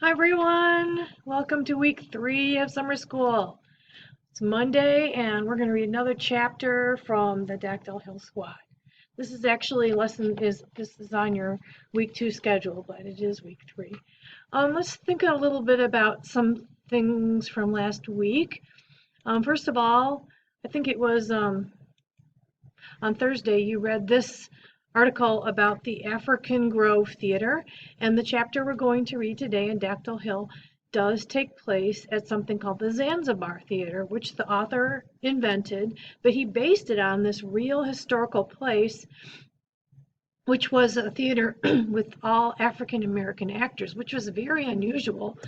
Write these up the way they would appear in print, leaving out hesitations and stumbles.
Hi everyone! Welcome to week 3 of summer school. It's Monday and we're going to read another chapter from the Dactyl Hill Squad. This is actually this is on your week 2 schedule, but it is week 3. Let's think a little bit about some things from last week. First of all, I think it was on Thursday you read this article about the African Grove Theater, and the chapter we're going to read today in Dactyl Hill does take place at something called the Zanzibar Theater, which the author invented, but he based it on this real historical place, which was a theater with all African American actors, which was very unusual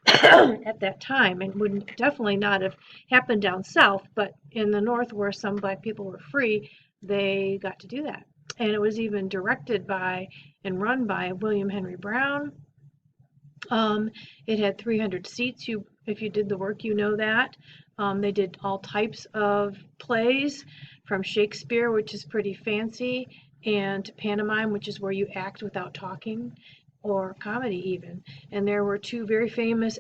at that time and would definitely not have happened down south, but in the north where some black people were free, they got to do that. And it was even directed by and run by William Henry Brown. It had 300 seats. If you did the work, you know that. They did all types of plays, from Shakespeare, which is pretty fancy, and to pantomime, which is where you act without talking, or comedy even. And there were two very famous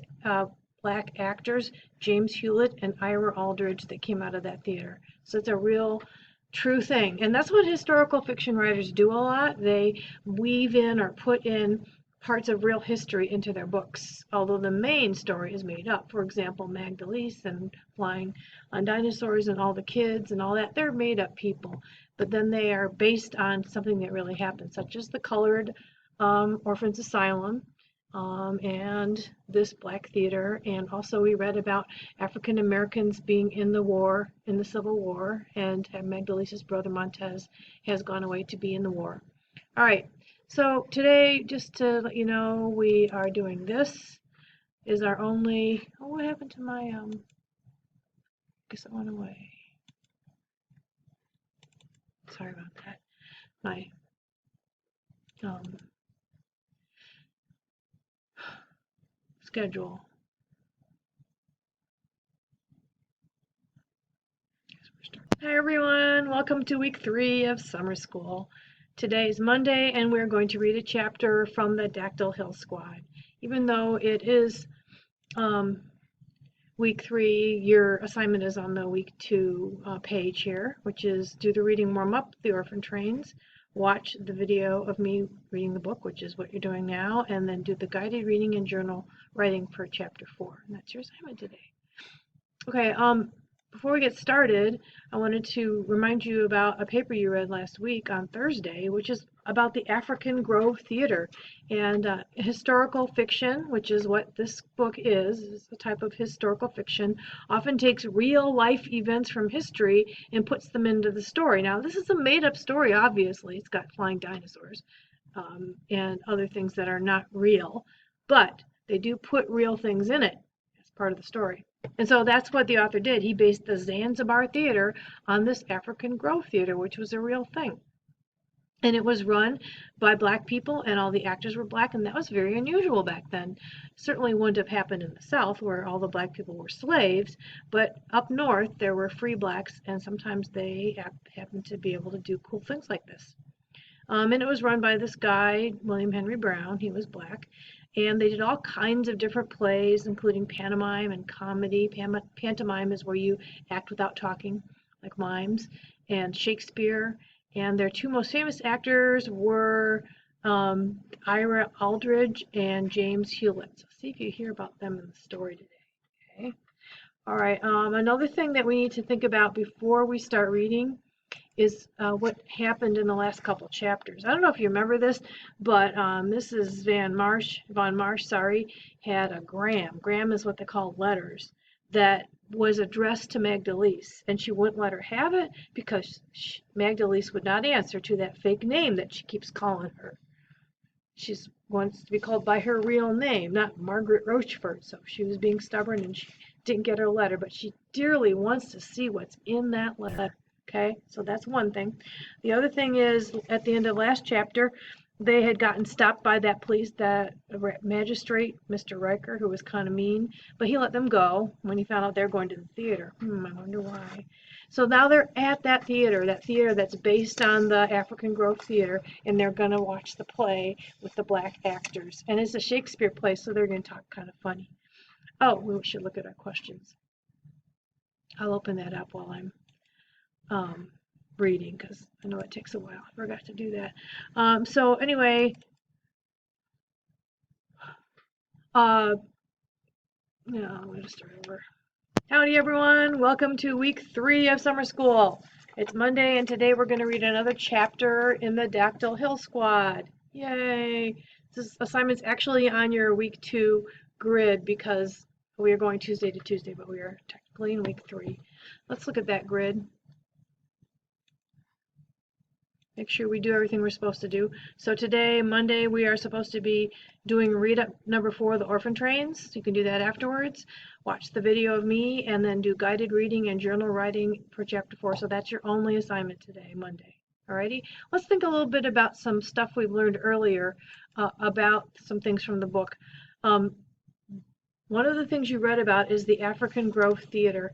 black actors, James Hewlett and Ira Aldridge, that came out of that theater. So it's a real true thing. And that's what historical fiction writers do a lot. They weave in or put in parts of real history into their books, although the main story is made up. For example, Magdalene and Flying on Dinosaurs and all the kids and all that, they're made up people. But then they are based on something that really happened, such as the Colored Orphans Asylum, and this black theater. And also we read about African Americans being in the war, in the Civil War, and Magdalene's brother Montez has gone away to be in the war. All right, so today, just to let you know, we are doing this is our only, oh, what happened to my, guess it went away. Sorry about that. My, schedule. Hi everyone, welcome to week 3 of summer school. Today is Monday and we're going to read a chapter from the Dactyl Hill Squad. Even though it is week 3, your assignment is on the week 2 page here, which is do the reading warm-up, the orphan trains, watch the video of me reading the book, which is what you're doing now, and then do the guided reading and journal writing for chapter 4. And that's your assignment today. Okay, before we get started, I wanted to remind you about a paper you read last week on Thursday, which is about the African Grove Theater. And historical fiction, which is what this book is a type of historical fiction, often takes real life events from history and puts them into the story. Now, this is a made-up story, obviously. It's got flying dinosaurs and other things that are not real, but they do put real things in it as part of the story. And so that's what the author did. He based the Zanzibar Theater on this African Grove Theater, which was a real thing. And it was run by black people, and all the actors were black, and that was very unusual back then. Certainly wouldn't have happened in the South, where all the black people were slaves, but up north there were free blacks, and sometimes they happened to be able to do cool things like this. And it was run by this guy, William Henry Brown. He was black. And they did all kinds of different plays, including pantomime and comedy. Pantomime is where you act without talking, like mimes, and Shakespeare. And their two most famous actors were Ira Aldridge and James Hewlett. So see if you hear about them in the story today. Okay. All right. Another thing that we need to think about before we start reading is what happened in the last couple chapters. I don't know if you remember this, but Mrs. Von Marsh, had a gram. Gram is what they call letters that was addressed to Magdalene, and she wouldn't let her have it because Magdalene would not answer to that fake name that she keeps calling her. She wants to be called by her real name, not Margaret Rochford. So she was being stubborn and she didn't get her letter, but she dearly wants to see what's in that letter. Okay, so that's one thing. The other thing is, at the end of last chapter, they had gotten stopped by that magistrate, Mr. Riker, who was kind of mean, but he let them go when he found out they were going to the theater. I wonder why. So now they're at that theater that's based on the African Grove Theater, and they're going to watch the play with the black actors. And it's a Shakespeare play, so they're going to talk kind of funny. Oh, we should look at our questions. I'll open that up while I'm reading, because I know it takes a while. I forgot to do that. So anyway, I'm going to start over. Howdy everyone, welcome to week 3 of summer school. It's Monday and today we're going to read another chapter in the Dactyl Hill Squad. Yay! This assignment's actually on your week 2 grid because we are going Tuesday to Tuesday, but we are technically in week 3. Let's look at that grid. Make sure we do everything we're supposed to do. So today, Monday, we are supposed to be doing read up number 4, the orphan trains. You can do that afterwards. Watch the video of me and then do guided reading and journal writing for chapter 4. So that's your only assignment today, Monday. Alrighty, let's think a little bit about some stuff we've learned earlier about some things from the book. One of the things you read about is the African Grove Theater.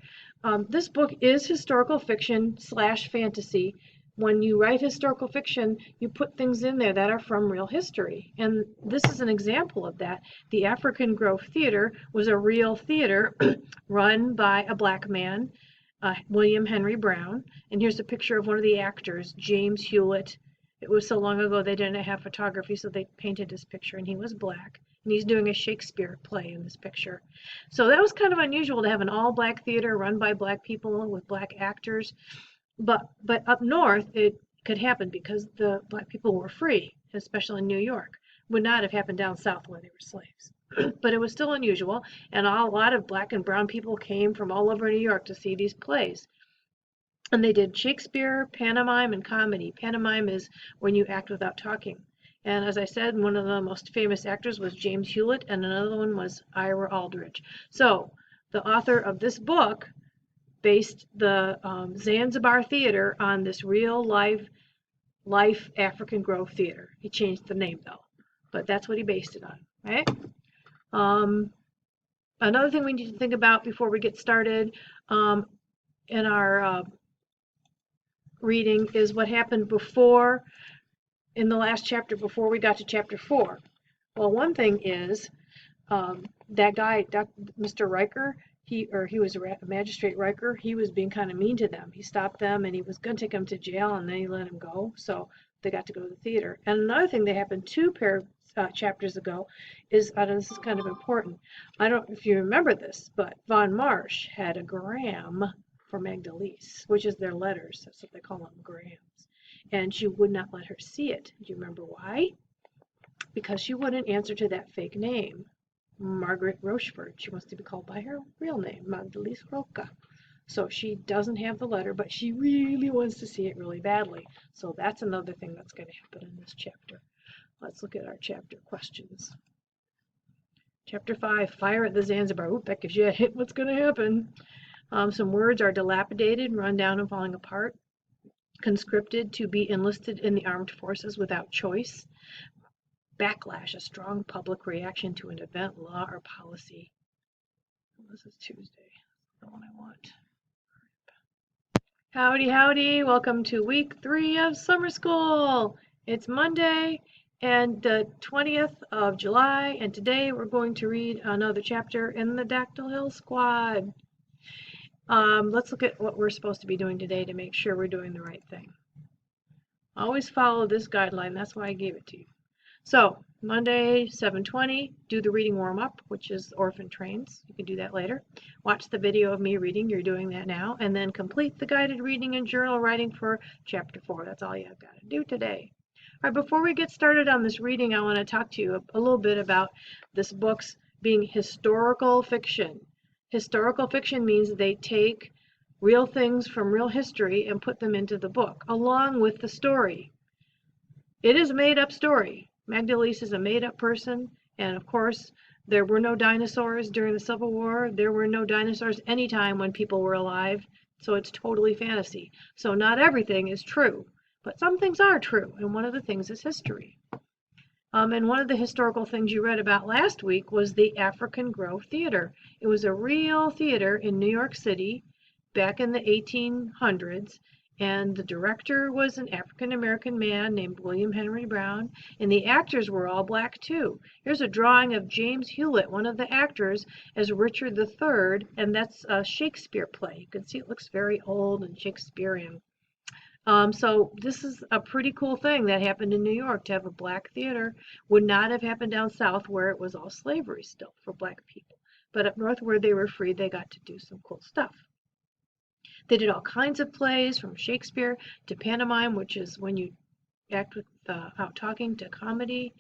This book is historical fiction / fantasy. When you write historical fiction, you put things in there that are from real history. And this is an example of that. The African Grove Theater was a real theater run by a black man, William Henry Brown. And here's a picture of one of the actors, James Hewlett. It was so long ago they didn't have photography, so they painted his picture, and he was black. And he's doing a Shakespeare play in this picture. So that was kind of unusual to have an all-black theater run by black people with black actors. But up north, it could happen because the black people were free, especially in New York. Would not have happened down south where they were slaves. But it was still unusual, and a lot of black and brown people came from all over New York to see these plays. And they did Shakespeare, pantomime, and comedy. Pantomime is when you act without talking. And as I said, one of the most famous actors was James Hewlett, and another one was Ira Aldridge. So the author of this book based the Zanzibar Theater on this real life African Grove Theater. He changed the name though, but that's what he based it on, right? Another thing we need to think about before we get started in our reading is what happened before, in the last chapter before we got to chapter 4. Well, one thing is that guy, Mr. Riker, he was a magistrate Riker, he was being kind of mean to them. He stopped them and he was going to take them to jail, and then he let them go. So they got to go to the theater. And another thing that happened 2 chapters ago is, this is kind of important. I don't know if you remember this, but Von Marsh had a gram for Magdalise, which is their letters. That's what they call them, grams. And she would not let her see it. Do you remember why? Because she wouldn't answer to that fake name. Margaret Rochefort. She wants to be called by her real name, Magdalise Roca. So she doesn't have the letter, but she really wants to see it really badly. So that's another thing that's going to happen in this chapter. Let's look at our chapter questions. Chapter 5, Fire at the Zanzibar. Oop, that gives you a hint what's going to happen. Some words are dilapidated, run down, and falling apart. Conscripted, to be enlisted in the armed forces without choice. Backlash, a strong public reaction to an event, law, or policy. This is Tuesday, the one I want. Howdy, howdy, welcome to week 3 of summer school. It's Monday and the 20th of July, and today we're going to read another chapter in the Dactyl Hill Squad. Let's look at what we're supposed to be doing today to make sure we're doing the right thing. Always follow this guideline, that's why I gave it to you. So, Monday, 7:20, do the reading warm-up, which is orphan trains. You can do that later. Watch the video of me reading, you're doing that now, and then complete the guided reading and journal writing for chapter 4. That's all you've got to do today. All right, before we get started on this reading, I want to talk to you a little bit about this book's being historical fiction. Historical fiction means they take real things from real history and put them into the book, along with the story. It is a made-up story. Magdalise is a made-up person, and of course, there were no dinosaurs during the Civil War. There were no dinosaurs anytime when people were alive, so it's totally fantasy. So not everything is true, but some things are true, and one of the things is history. And one of the historical things you read about last week was the African Grove Theater. It was a real theater in New York City, back in the 1800s, and the director was an African-American man named William Henry Brown, and the actors were all black too. Here's a drawing of James Hewlett, one of the actors, as Richard III, and that's a Shakespeare play. You can see it looks very old and Shakespearean. So this is a pretty cool thing that happened in New York, to have a black theater. Would not have happened down south where it was all slavery still for black people. But up north where they were free, they got to do some cool stuff. They did all kinds of plays, from Shakespeare to pantomime, which is when you act without talking, to comedy.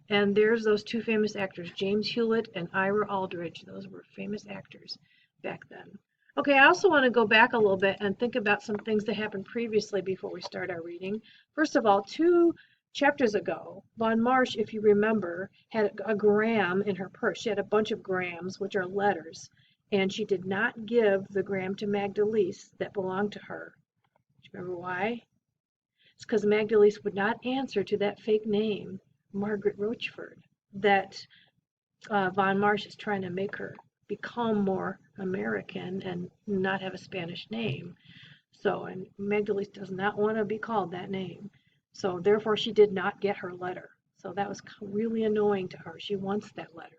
And there's those two famous actors, James Hewlett and Ira Aldridge. Those were famous actors back then. Okay, I also want to go back a little bit and think about some things that happened previously before we start our reading. First of all, 2 chapters ago, Von Marsh, if you remember, had a gram in her purse. She had a bunch of grams, which are letters, and she did not give the gram to Magdalise that belonged to her. Do you remember why? It's because Magdalise would not answer to that fake name, Margaret Rochford, that Von Marsh is trying to make her become more American and not have a Spanish name. So, and Magdalise does not want to be called that name. So therefore she did not get her letter. So that was really annoying to her. She wants that letter.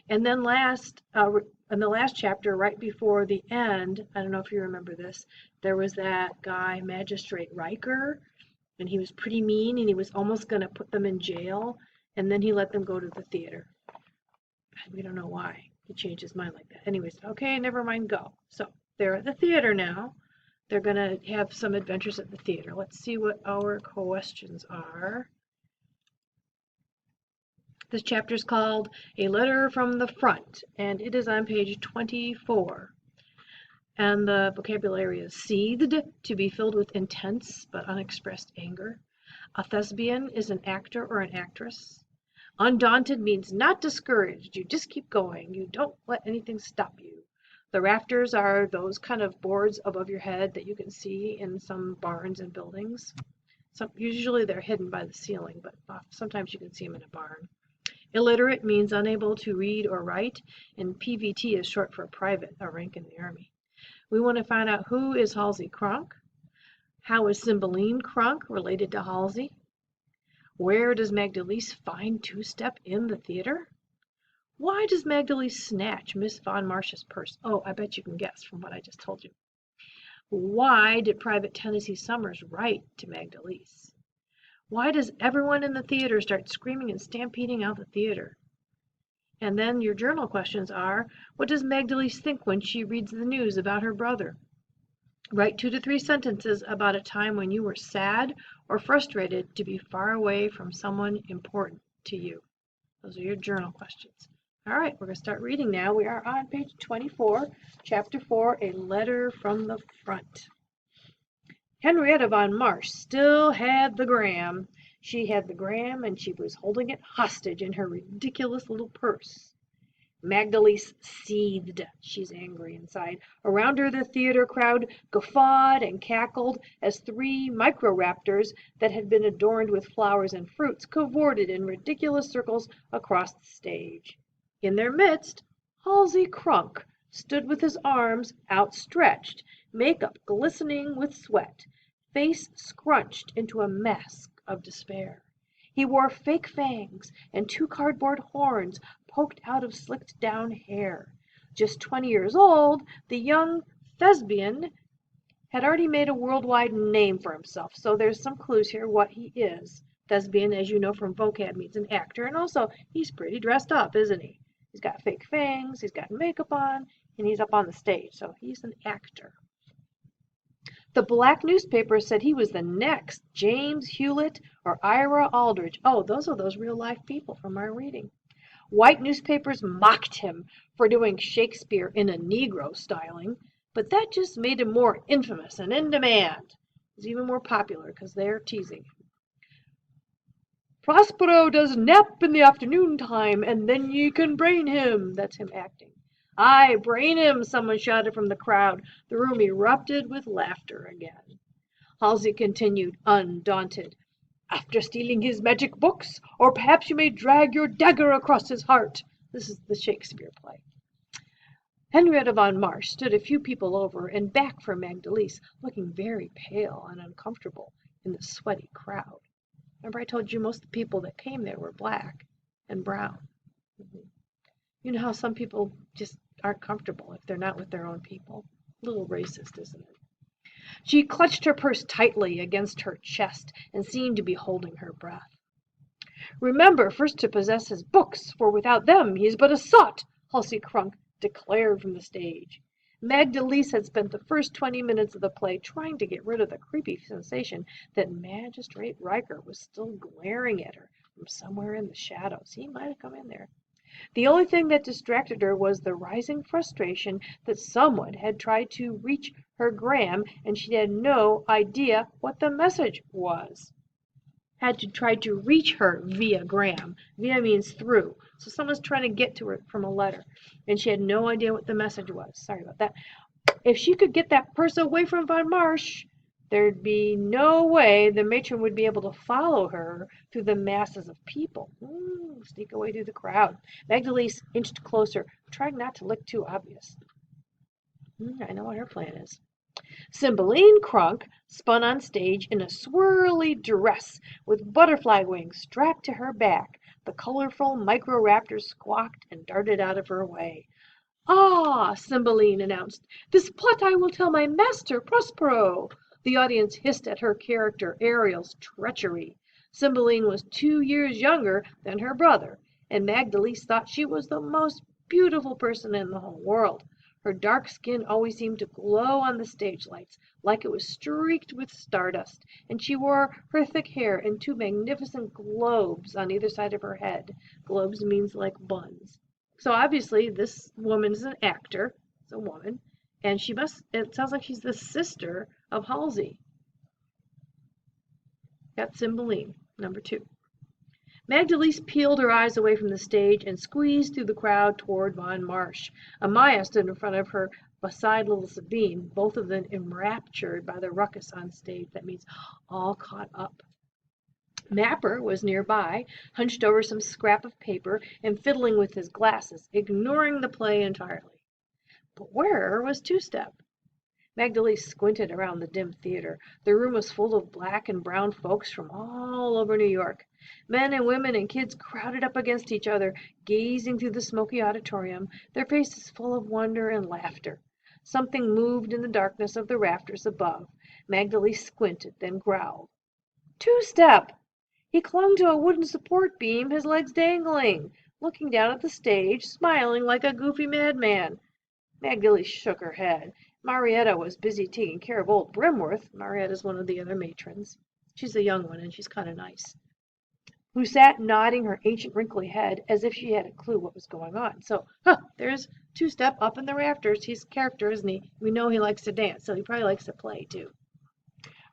And then in the last chapter, right before the end, I don't know if you remember this, there was that guy, Magistrate Riker, and he was pretty mean, and he was almost going to put them in jail, and then he let them go to the theater. We don't know why he changed his mind like that. Anyways, okay, never mind, go. So they're at the theater now. They're going to have some adventures at the theater. Let's see what our questions are. This chapter is called A Letter from the Front, and it is on page 24. And the vocabulary is seethed, to be filled with intense but unexpressed anger. A thespian is an actor or an actress. Undaunted means not discouraged. You just keep going. You don't let anything stop you. The rafters are those kind of boards above your head that you can see in some barns and buildings. Usually they're hidden by the ceiling, but sometimes you can see them in a barn. Illiterate means unable to read or write, and PVT is short for private, a rank in the Army. We want to find out who is Halsey Cronk. How is Cymbeline Cronk related to Halsey? Where does Magdalise find Two-Step in the theater? Why does Magdalise snatch Miss Von Marsh's purse? Oh, I bet you can guess from what I just told you. Why did Private Tennessee Summers write to Magdalise? Why does everyone in the theater start screaming and stampeding out the theater? And then your journal questions are, what does Magdalise think when she reads the news about her brother? Write 2 to 3 sentences about a time when you were sad or frustrated to be far away from someone important to you. Those are your journal questions. All right, we're going to start reading now. We are on page 24, chapter 4, A Letter from the Front. Henrietta Von Marsh still had the gram. She had the gram, and she was holding it hostage in her ridiculous little purse. Magdalise seethed. She's angry inside. Around her the theater crowd guffawed and cackled as 3 micro-raptors that had been adorned with flowers and fruits cavorted in ridiculous circles across the stage. In their midst, Halsey Cronk stood with his arms outstretched, makeup glistening with sweat, face scrunched into a mask of despair. He wore fake fangs, and 2 cardboard horns poked out of slicked down hair. Just 20 years old, the young thespian had already made a worldwide name for himself, so there's some clues here what he is. Thespian, as you know from vocab, means an actor, and also he's pretty dressed up, isn't he? He's got fake fangs, he's got makeup on, and he's up on the stage, so he's an actor. The black newspaper said he was the next James Hewlett or Ira Aldridge. Oh, those are those real-life people from our reading. White newspapers mocked him for doing Shakespeare in a Negro styling, but that just made him more infamous and in demand. He's even more popular because they're teasing him. Prospero does nap in the afternoon time, and then ye can brain him. That's him acting. Aye, brain him, someone shouted from the crowd. The room erupted with laughter again. Halsey continued, undaunted. After stealing his magic books, or perhaps you may drag your dagger across his heart. This is the Shakespeare play. Henrietta von Marsch stood a few people over and back from Magdalise, looking very pale and uncomfortable in the sweaty crowd. Remember I told you most of the people that came there were black and brown. You know how some people just aren't comfortable if they're not with their own people? A little racist, isn't it? She clutched her purse tightly against her chest and seemed to be holding her breath. Remember first to possess his books, for without them he is but a sot, Halsey Crunk declared from the stage. Magdalise had spent the first 20 minutes of the play trying to get rid of the creepy sensation that Magistrate Riker was still glaring at her from somewhere in the shadows. He might have come in there. The only thing that distracted her was the rising frustration that someone had tried to reach her gram and she had no idea what the message was. Had to try to reach her via gram. Via means through. So someone's trying to get to her from a letter and she had no idea what the message was. Sorry about that. If she could get that purse away from Von Marsch, there'd be no way the matron would be able to follow her through the masses of people. Sneak away through the crowd. Magdalise inched closer, trying not to look too obvious. I know what her plan is. Cymbeline Crunk spun on stage in a swirly dress with butterfly wings strapped to her back. The colorful micro-raptors squawked and darted out of her way. "Ah," Cymbeline announced, "this plot I will tell my master, Prospero." The audience hissed at her character, Ariel's treachery. Cymbeline was 2 years younger than her brother, and Magdalise thought she was the most beautiful person in the whole world. Her dark skin always seemed to glow on the stage lights, like it was streaked with stardust, and she wore her thick hair in 2 magnificent globes on either side of her head. Globes means like buns. So obviously this woman is an actor, it's a woman, and it sounds like she's the sister of Halsey. That's Cymbeline, number 2. Magdalise peeled her eyes away from the stage and squeezed through the crowd toward Von Marsch. Amaya stood in front of her beside little Sabine, both of them enraptured by the ruckus on stage. That means all caught up. Mapper was nearby, hunched over some scrap of paper and fiddling with his glasses, ignoring the play entirely. But where was Two-Step? Magdalise squinted around the dim theater. The room was full of black and brown folks from all over New York. Men and women and kids crowded up against each other, gazing through the smoky auditorium, their faces full of wonder and laughter. Something moved in the darkness of the rafters above. Magdalise squinted, then growled. Two-Step! He clung to a wooden support beam, his legs dangling, looking down at the stage, smiling like a goofy madman. Magdalise shook her head. Marietta was busy taking care of old Brimworth. Marietta's one of the other matrons. She's a young one, and she's kind of nice. Who sat nodding her ancient wrinkly head as if she had a clue what was going on. So, there's Two-Step up in the rafters. He's a character, isn't he? We know he likes to dance, so he probably likes to play, too.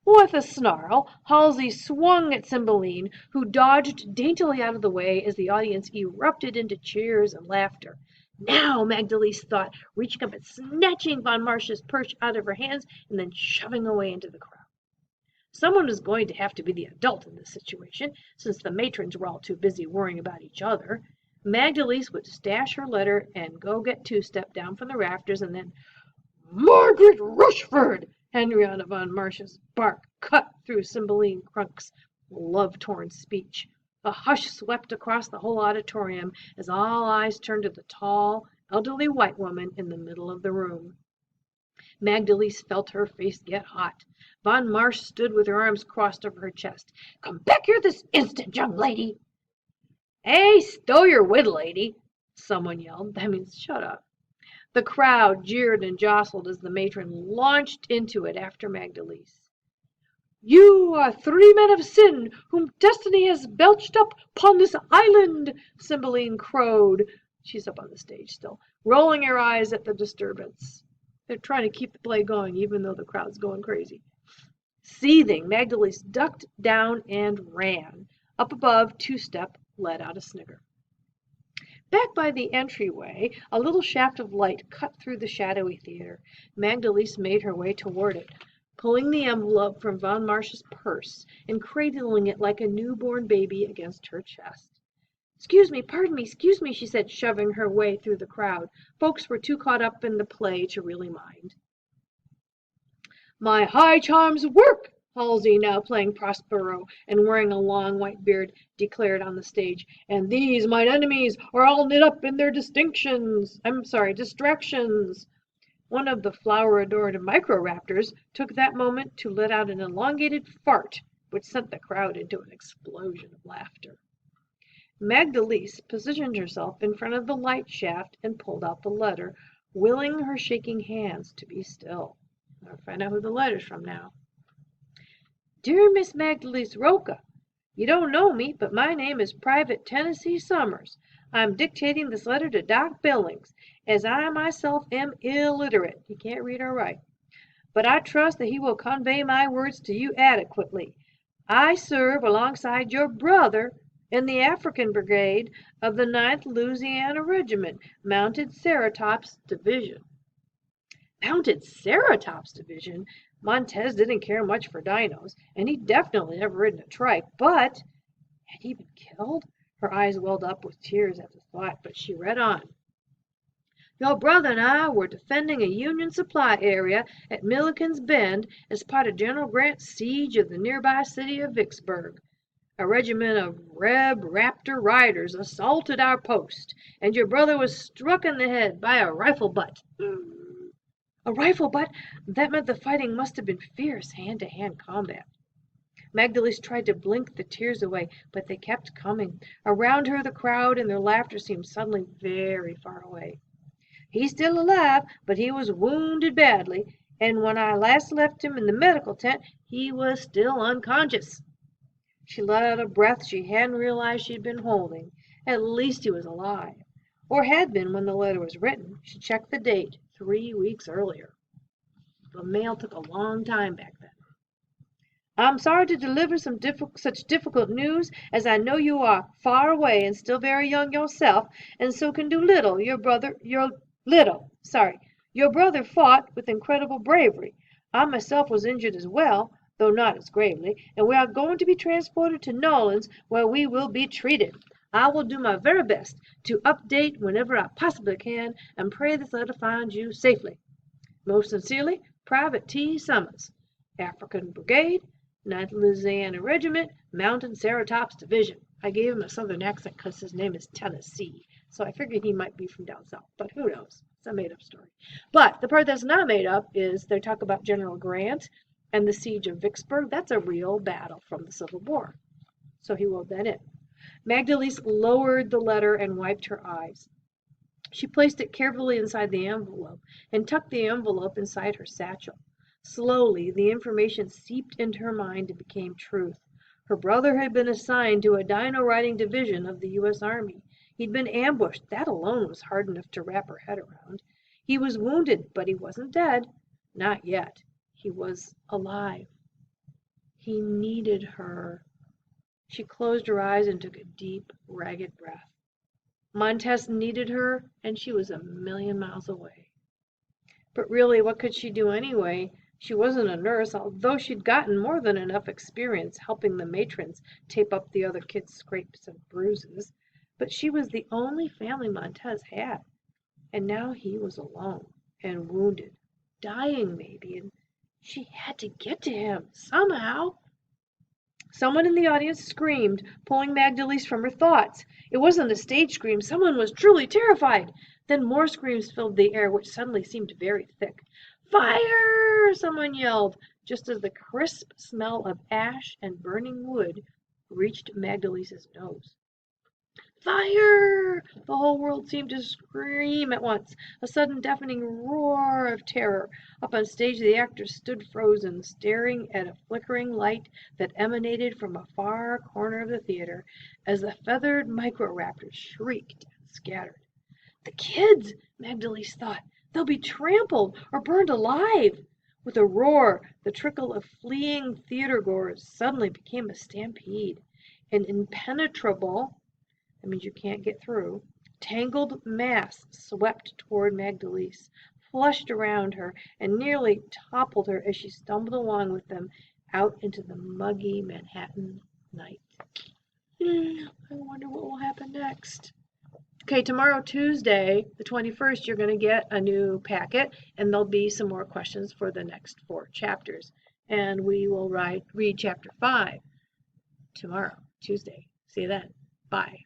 With a snarl, Halsey swung at Cymbeline, who dodged daintily out of the way as the audience erupted into cheers and laughter. Now, Magdalise thought, reaching up and snatching Von Marsch's purse out of her hands and then shoving away into the crowd. Someone was going to have to be the adult in this situation, since the matrons were all too busy worrying about each other. Magdalise would stash her letter and go get Two-Step down from the rafters, and then, "Margaret Rushford!" Henrietta von Marsch's bark cut through Cymbeline Crunk's love-torn speech. A hush swept across the whole auditorium as all eyes turned to the tall, elderly white woman in the middle of the room. Magdalise felt her face get hot. Von Marsch stood with her arms crossed over her chest. "Come back here this instant, young lady!" "Hey, stow your wid, lady!" someone yelled. That means shut up. The crowd jeered and jostled as the matron launched into it after Magdalise. "You are 3 men of sin, whom destiny has belched up upon this island," Cymbeline crowed. She's up on the stage still, rolling her eyes at the disturbance. They're trying to keep the play going, even though the crowd's going crazy. Seething, Magdalise ducked down and ran. Up above, Two-Step let out a snigger. Back by the entryway, a little shaft of light cut through the shadowy theater. Magdalise made her way toward it, pulling the envelope from Von Marsch's purse and cradling it like a newborn baby against her chest. Pardon me, excuse me, she said, shoving her way through the crowd. Folks were too caught up in the play to really mind. My high charms work, Halsey, now playing Prospero and wearing a long white beard, declared on the stage. And these, mine enemies, are all knit up in their distractions. One of the flower-adorned micro-raptors took that moment to let out an elongated fart, which sent the crowd into an explosion of laughter. Magdalise positioned herself in front of the light shaft and pulled out the letter, willing her shaking hands to be still. I'll find out who the letter's from now. Dear Miss Magdalise Roca, you don't know me, but my name is Private Tennessee Summers. I'm dictating this letter to Doc Billings, as I myself am illiterate. He can't read or write. But I trust that he will convey my words to you adequately. I serve alongside your brother in the African Brigade of the 9th Louisiana Regiment, Mounted Ceratops Division. Mounted Ceratops Division? Montez didn't care much for dinos, and he'd definitely never ridden a trike, but had he been killed? Her eyes welled up with tears at the thought, but she read on. Your brother and I were defending a Union supply area at Milliken's Bend as part of General Grant's siege of the nearby city of Vicksburg. A regiment of Reb Raptor riders assaulted our post, and your brother was struck in the head by a rifle butt. A rifle butt? That meant the fighting must have been fierce hand-to-hand combat. Magdalise tried to blink the tears away, but they kept coming. Around her the crowd and their laughter seemed suddenly very far away. He's still alive, but he was wounded badly, and when I last left him in the medical tent, he was still unconscious. She let out a breath she hadn't realized she'd been holding. At least he was alive, or had been when the letter was written. She checked the date, 3 weeks earlier. The mail took a long time back then. I'm sorry to deliver such difficult news, as I know you are far away and still very young yourself, and so can do little. Your brother fought with incredible bravery. I myself was injured as well, though not as gravely, and we are going to be transported to Nolens, where we will be treated. I will do my very best to update whenever I possibly can, and pray this letter finds you safely. Most sincerely, Private T. Summers, African Brigade, 9th Louisiana Regiment, Mounted Ceratops Division. I gave him a southern accent because his name is Tennessee, so I figured he might be from down south, but who knows? It's a made-up story. But the part that's not made up is they talk about General Grant and the siege of Vicksburg. That's a real battle from the Civil War. So he wrote that in. Magdalise lowered the letter and wiped her eyes. She placed it carefully inside the envelope and tucked the envelope inside her satchel. Slowly, the information seeped into her mind and became truth. Her brother had been assigned to a dino-riding division of the U.S. Army. He'd been ambushed. That alone was hard enough to wrap her head around. He was wounded, but he wasn't dead. Not yet. He was alive. He needed her. She closed her eyes and took a deep, ragged breath. Montez needed her, and she was a million miles away. But really, what could she do anyway? She wasn't a nurse, although she'd gotten more than enough experience helping the matrons tape up the other kids' scrapes and bruises. But she was the only family Montez had, and now he was alone and wounded, dying maybe, and she had to get to him somehow. Someone in the audience screamed, pulling Magdalise from her thoughts. It wasn't a stage scream. Someone was truly terrified. Then more screams filled the air, which suddenly seemed very thick. Fire! Someone yelled, just as the crisp smell of ash and burning wood reached Magdalise's nose. Fire! The whole world seemed to scream at once, a sudden deafening roar of terror. Up on stage the actors stood frozen, staring at a flickering light that emanated from a far corner of the theater as the feathered micro-raptors shrieked and scattered. The kids, Magdalise thought, they'll be trampled or burned alive. With a roar, the trickle of fleeing theater-goers suddenly became a stampede. An impenetrable, that means you can't get through, tangled mass swept toward Magdalise, flushed around her, and nearly toppled her as she stumbled along with them out into the muggy Manhattan night. I wonder what will happen next. Okay, tomorrow, Tuesday, the 21st, you're going to get a new packet, and there'll be some more questions for the next 4 chapters. And we will read chapter 5 tomorrow, Tuesday. See you then. Bye.